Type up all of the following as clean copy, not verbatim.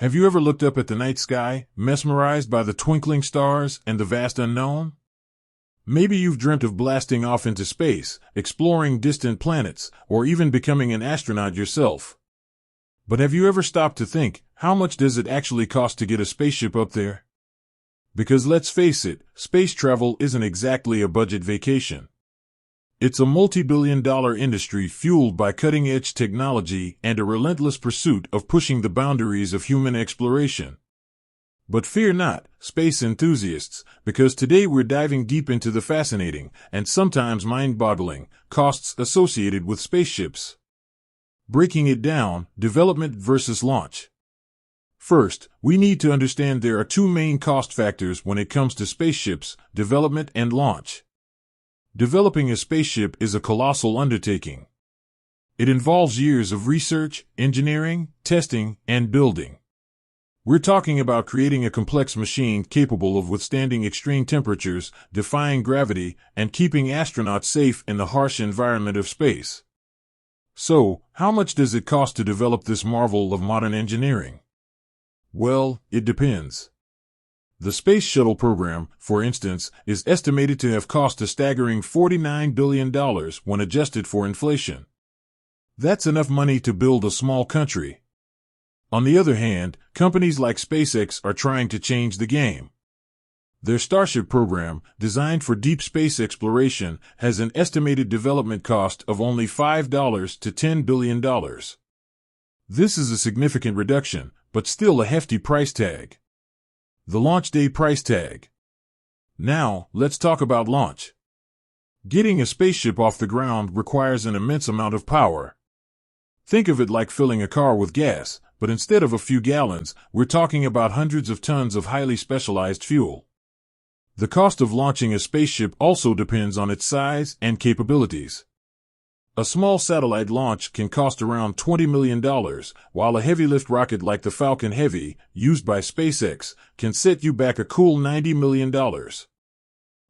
Have you ever looked up at the night sky, mesmerized by the twinkling stars and the vast unknown? Maybe you've dreamt of blasting off into space, exploring distant planets, or even becoming an astronaut yourself. But have you ever stopped to think, how much does it actually cost to get a spaceship up there? Because let's face it, space travel isn't exactly a budget vacation. It's a multi-billion-dollar industry fueled by cutting-edge technology and a relentless pursuit of pushing the boundaries of human exploration. But fear not, space enthusiasts, because today we're diving deep into the fascinating, and sometimes mind-boggling, costs associated with spaceships. Breaking it down, development versus launch. First, we need to understand there are two main cost factors when it comes to spaceships: development and launch. Developing a spaceship is a colossal undertaking. It involves years of research, engineering, testing, and building. We're talking about creating a complex machine capable of withstanding extreme temperatures, defying gravity, and keeping astronauts safe in the harsh environment of space. So, how much does it cost to develop this marvel of modern engineering? Well, it depends. The Space Shuttle program, for instance, is estimated to have cost a staggering $49 billion when adjusted for inflation. That's enough money to build a small country. On the other hand, companies like SpaceX are trying to change the game. Their Starship program, designed for deep space exploration, has an estimated development cost of only $5 to $10 billion. This is a significant reduction, but still a hefty price tag. The launch day price tag. Now, let's talk about launch. Getting a spaceship off the ground requires an immense amount of power. Think of it like filling a car with gas, but instead of a few gallons, we're talking about hundreds of tons of highly specialized fuel. The cost of launching a spaceship also depends on its size and capabilities. A small satellite launch can cost around $20 million, while a heavy-lift rocket like the Falcon Heavy, used by SpaceX, can set you back a cool $90 million.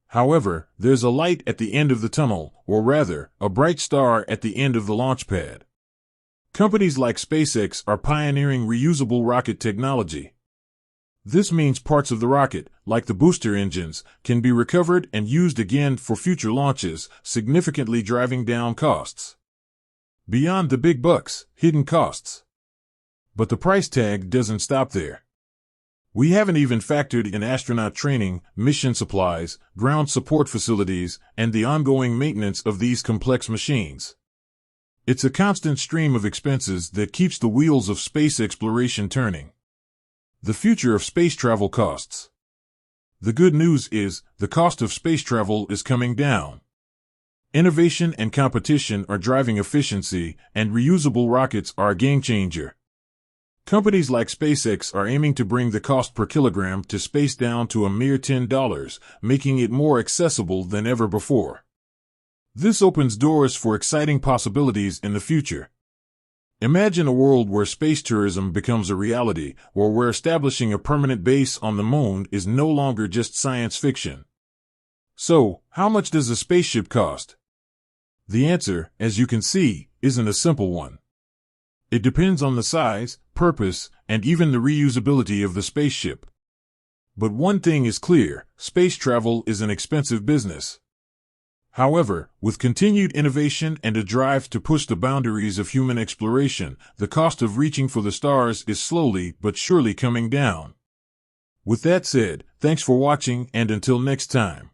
However, there's a light at the end of the tunnel, or rather, a bright star at the end of the launch pad. Companies like SpaceX are pioneering reusable rocket technology. This means parts of the rocket, like the booster engines, can be recovered and used again for future launches, significantly driving down costs. Beyond the big bucks, hidden costs. But the price tag doesn't stop there. We haven't even factored in astronaut training, mission supplies, ground support facilities, and the ongoing maintenance of these complex machines. It's a constant stream of expenses that keeps the wheels of space exploration turning. The future of space travel costs. The good news is, the cost of space travel is coming down. Innovation and competition are driving efficiency, and reusable rockets are a game changer. Companies like SpaceX are aiming to bring the cost per kilogram to space down to a mere $10, making it more accessible than ever before. This opens doors for exciting possibilities in the future. Imagine a world where space tourism becomes a reality, or where establishing a permanent base on the moon is no longer just science fiction. So, how much does a spaceship cost? The answer, as you can see, isn't a simple one. It depends on the size, purpose, and even the reusability of the spaceship. But one thing is clear: space travel is an expensive business. However, with continued innovation and a drive to push the boundaries of human exploration, the cost of reaching for the stars is slowly but surely coming down. With that said, thanks for watching, and until next time.